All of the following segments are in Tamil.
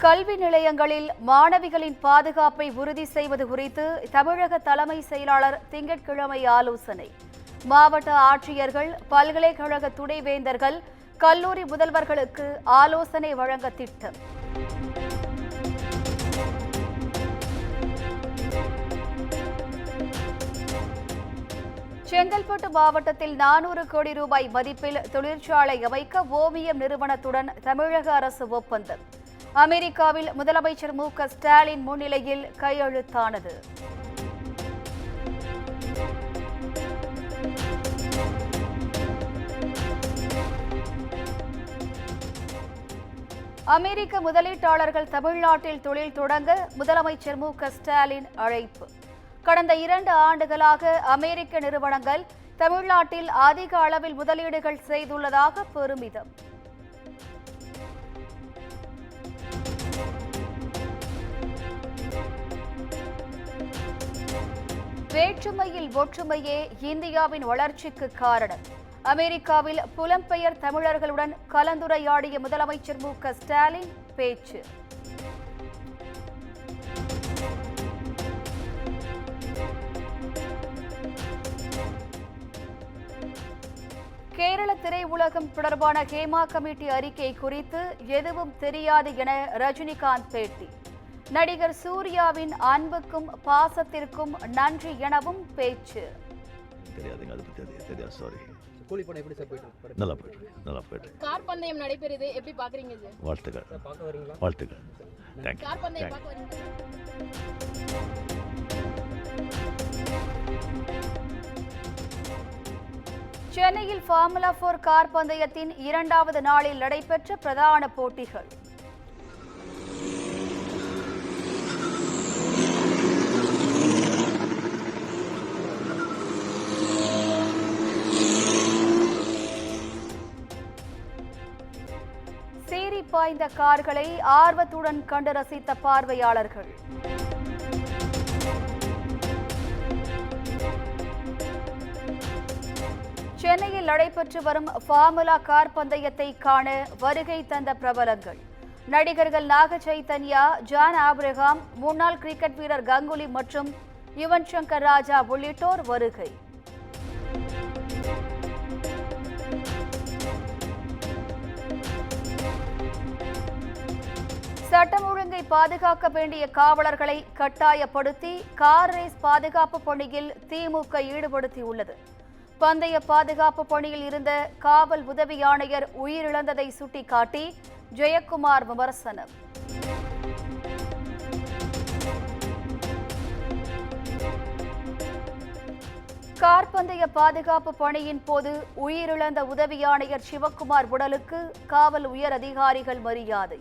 கல்வி நிலையங்களில் மாணவிகளின் பாதுகாப்பை உறுதி செய்வது குறித்து தமிழக தலைமை செயலாளர் திங்கட்கிழமை ஆலோசனை. மாவட்ட ஆட்சியர்கள், பல்கலைக்கழக துணைவேந்தர்கள், கல்லூரி முதல்வர்களுக்கு ஆலோசனை வழங்க திட்டம். செங்கல்பட்டு மாவட்டத்தில் 400 கோடி ரூபாய் மதிப்பில் தொழிற்சாலை அமைக்க ஓமியம் நிறுவனத்துடன் தமிழக அரசு ஒப்பந்தம். அமெரிக்காவில் முதலமைச்சர் மு.க.ஸ்டாலின் முன்னிலையில் கையெழுத்தானது. அமெரிக்க முதலீட்டாளர்கள் தமிழ்நாட்டில் தொழில் தொடங்க முதலமைச்சர் மு.க.ஸ்டாலின் அழைப்பு. கடந்த 2 ஆண்டுகளாக அமெரிக்க நிறுவனங்கள் தமிழ்நாட்டில் அதிக அளவில் முதலீடுகள் செய்துள்ளதாக பெருமிதம். வேற்றுமையில் ஒற்றுமையே இந்தியாவின் வளர்ச்சிக்கு காரணம். அமெரிக்காவில் புலம்பெயர் தமிழர்களுடன் கலந்துரையாடிய முதலமைச்சர் மு.க.ஸ்டாலின் பேச்சு. கேரள திரையுலகம் தொடர்பான ஹேமா கமிட்டி அறிக்கை குறித்து எதுவும் தெரியாது என ரஜினிகாந்த் பேட்டி. நடிகர் சூர்யாவின் அன்புக்கும் பாசத்திற்கும் நன்றி எனவும் பேச்சு. கார் பந்தயம் நடைபெறுது, எப்படி பாக்குறீங்க? வாழ்த்துக்கள். கார் பந்தயம் பார்க்க வரீங்க? சென்னையில் ஃபார்முலா 4 கார் பந்தயத்தின் 2வது நாளில் நடைபெற்ற பிரதான போட்டிகள். சீறி பாய்ந்த கார்களை ஆர்வத்துடன் கண்டு ரசித்த பார்வையாளர்கள். சென்னையில் நடைபெற்று வரும் ஃபார்முலா கார் பந்தயத்தை காண வருகை தந்த பிரபலங்கள். நடிகர்கள் நாக சைத்தன்யா, ஜான் ஆப்ரஹாம், முன்னாள் கிரிக்கெட் வீரர் கங்குலி மற்றும் யுவன் சங்கர் ராஜா உள்ளிட்டோர் வருகை. சட்டம் ஒழுங்கை பாதுகாக்க வேண்டிய காவலர்களை கட்டாயப்படுத்தி கார் ரேஸ் பாதுகாப்பு பணியில் திமுக ஈடுபடுத்தியுள்ளது. பந்தய பாதுகாப்பு பணியில் இருந்த காவல் உதவி ஆணையர் உயிரிழந்ததை சுட்டிக்காட்டி ஜெயக்குமார் விமர்சனம். கார் பந்தய பாதுகாப்பு பணியின் போது உயிரிழந்த உதவி ஆணையர் சிவக்குமார் உடலுக்கு காவல் உயர் அதிகாரிகள் மரியாதை.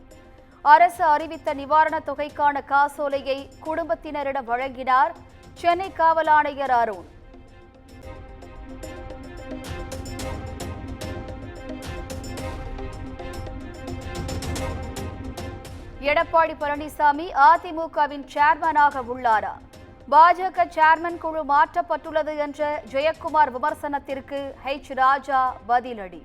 அரசு அறிவித்த நிவாரணத் தொகைக்கான காசோலையை குடும்பத்தினரிடம் வழங்கினார் சென்னை காவல் ஆணையர் அருண். எடப்பாடி பழனிசாமி அதிமுகவின் சேர்மனாக உள்ளாரா? பாஜக சேர்மன் குழு மாற்றப்பட்டுள்ளது என்ற ஜெயக்குமார் விமர்சனத்திற்கு H. ராஜா பதிலடி.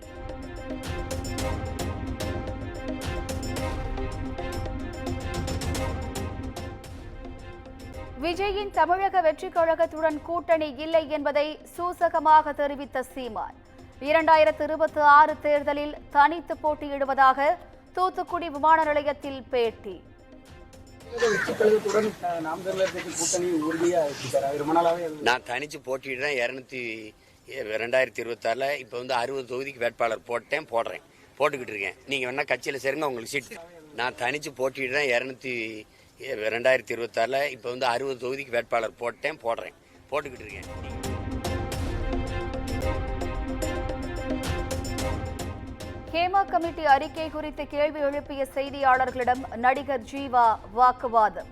விஜயின் தமிழக வெற்றிக் கழகத்துடன் கூட்டணி இல்லை என்பதை சூசகமாக தெரிவித்த சீமான், 2026 தேர்தலில் தனித்து போட்டியிடுவதாக தூத்துக்குடி விமான நிலையத்தில் பேட்டி. நான் தனிச்சு போட்டிடுறேன். 2026 இப்போ 60 தொகுதிக்கு வேட்பாளர் போட்டுக்கிட்டு இருக்கேன். நீங்க வேணா கட்சியில சேருங்க, உங்களுக்கு சீட். நான் தனிச்சு போட்டிடுறேன். 2026 இப்போ 60 தொகுதிக்கு வேட்பாளர் போட்டுக்கிட்டு இருக்கேன். ஹேமா கமிட்டி அறிக்கை குறித்து கேள்வி எழுப்பிய செய்தியாளர்களிடம் நடிகர் ஜீவா வாக்குவாதம்.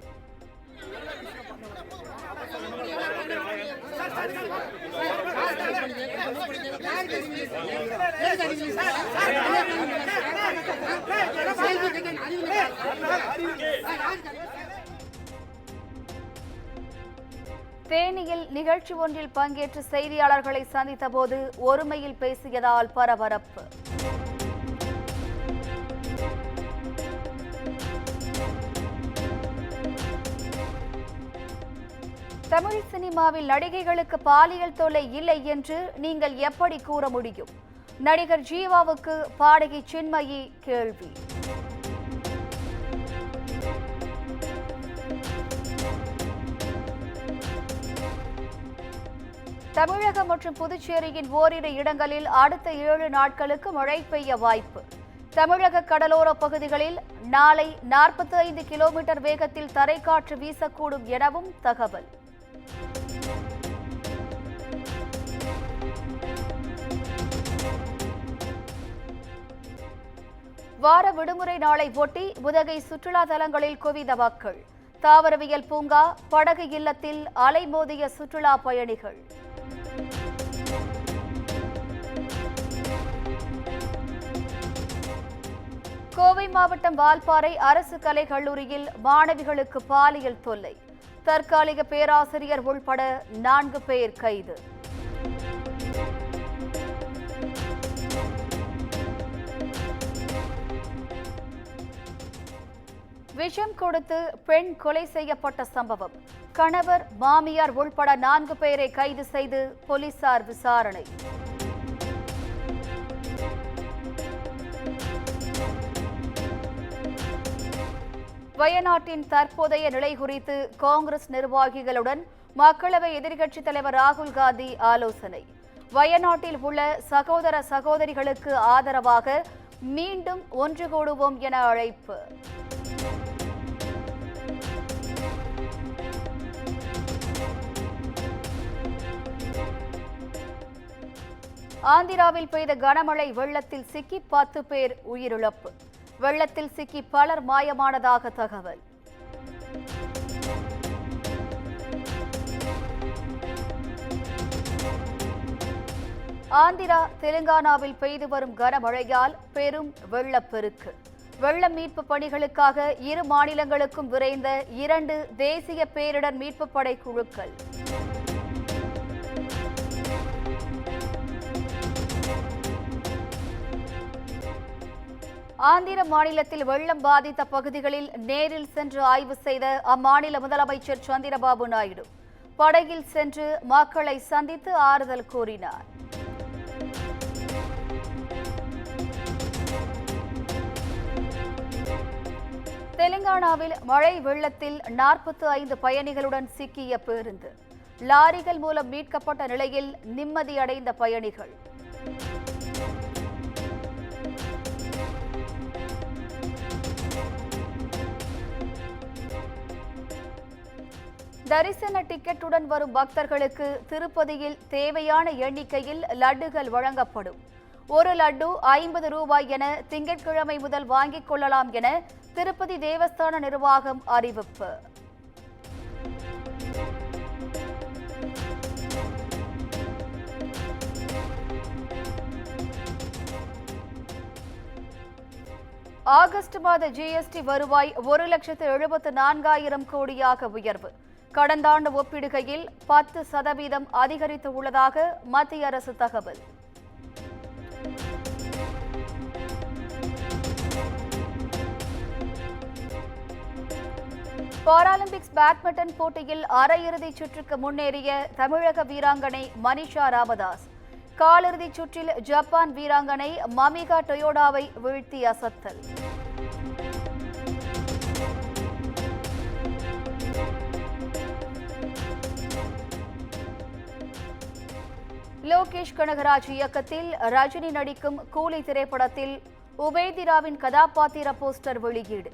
தேனியில் நிகழ்ச்சி ஒன்றில் பங்கேற்று செய்தியாளர்களை சந்தித்தபோது ஒருமையில் பேசியதால் பரபரப்பு. தமிழ் சினிமாவில் நடிகைகளுக்கு பாலியல் தொல்லை இல்லை என்று நீங்கள் எப்படி கூற முடியும்? நடிகர் ஜீவாவுக்கு பாடகி சின்மயி கேள்வி. தமிழகம் மற்றும் புதுச்சேரியின் ஓரிரு இடங்களில் அடுத்த 7 நாட்களுக்கு மழை பெய்ய வாய்ப்பு. தமிழக கடலோர பகுதிகளில் நாளை 45 கிலோமீட்டர் வேகத்தில் தரைக்காற்று வீசக்கூடும் எனவும் தகவல். வார விடுமுறை நாளை ஒட்டி உதகை சுற்றுலா தலங்களில் குவிந்த மக்கள். தாவரவியல் பூங்கா, படகு இல்லத்தில் அலைமோதிய சுற்றுலா பயணிகள். கோவை மாவட்டம் வால்பாறை அரசு கலைக் கல்லூரியில் மாணவிகளுக்கு பாலியல் தொல்லை. தற்காலிக பேராசிரியர் உள்பட 4 பேர் கைது. விஷம் கொடுத்து பெண் கொலை செய்யப்பட்ட சம்பவம். கணவர், மாமியார் உள்பட 4 பேரை கைது செய்து போலீசார் விசாரணை. வயநாட்டின் தற்போதைய நிலை குறித்து காங்கிரஸ் நிர்வாகிகளுடன் மக்களவை எதிர்க்கட்சித் தலைவர் ராகுல் காந்தி ஆலோசனை. வயநாட்டில் உள்ள சகோதர சகோதரிகளுக்கு ஆதரவாக மீண்டும் ஒன்று கூடுவோம் என அழைப்பு. ஆந்திராவில் பெய்த கனமழை வெள்ளத்தில் சிக்கி 10 பேர் உயிரிழப்பு. வெள்ளத்தில் சிக்கி பலர் மாயமானதாக தகவல். ஆந்திரா, தெலுங்கானாவில் பெய்து வரும் கனமழையால் பெரும் வெள்ளப்பெருக்கு. வெள்ள மீட்பு பணிகளுக்காக 2 மாநிலங்களுக்கும் விரைந்த 2 தேசிய பேரிடர் மீட்பு படை குழுக்கள். ஆந்திர மாநிலத்தில் வெள்ளம் பாதித்த பகுதிகளில் நேரில் சென்று ஆய்வு செய்த அம்மாநில முதலமைச்சர் சந்திரபாபு நாயுடு படகில் சென்று மக்களை சந்தித்து ஆறுதல் கூறினார். தெலுங்கானாவில் மழை வெள்ளத்தில் 45 பயணிகளுடன் சிக்கிய பேருந்து. லாரிகள் மூலம் மீட்கப்பட்ட நிலையில் நிம்மதியடைந்த பயணிகள். தரிசன டிக்கெட்டுடன் வரும் பக்தர்களுக்கு திருப்பதியில் தேவையான எண்ணிக்கையில் லட்டுகள் வழங்கப்படும். 1 லட்டு 50 ரூபாய் என திங்கட்கிழமை முதல் வாங்கிக் கொள்ளலாம் என திருப்பதி தேவஸ்தான நிர்வாகம் அறிவிப்பு. ஆகஸ்ட் மாத ஜிஎஸ்டி வருவாய் 1,74,000 கோடியாக உயர்வு. கடந்த ஆண்டு ஒப்பிடுகையில் 10% அதிகரித்து உள்ளதாக மத்திய அரசு தகவல். பாராலிம்பிக்ஸ் பேட்மிண்டன் போட்டியில் அரையிறுதிச் சுற்றுக்கு முன்னேறிய தமிழக வீராங்கனை மனிஷா ராமதாஸ் காலிறுதிச் சுற்றில் ஜப்பான் வீராங்கனை மமிகா டொயோடாவை வீழ்த்தி அசத்தல். லோகேஷ் கனகராஜ் இயக்கத்தில் ரஜினி நடிக்கும் கூலி திரைப்படத்தில் உபேதிராவின் கதாபாத்திர போஸ்டர் வெளியீடு.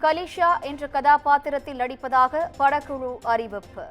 கலிஷா என்ற கதாபாத்திரத்தில் நடிப்பதாக படக்குழு அறிவிப்பு.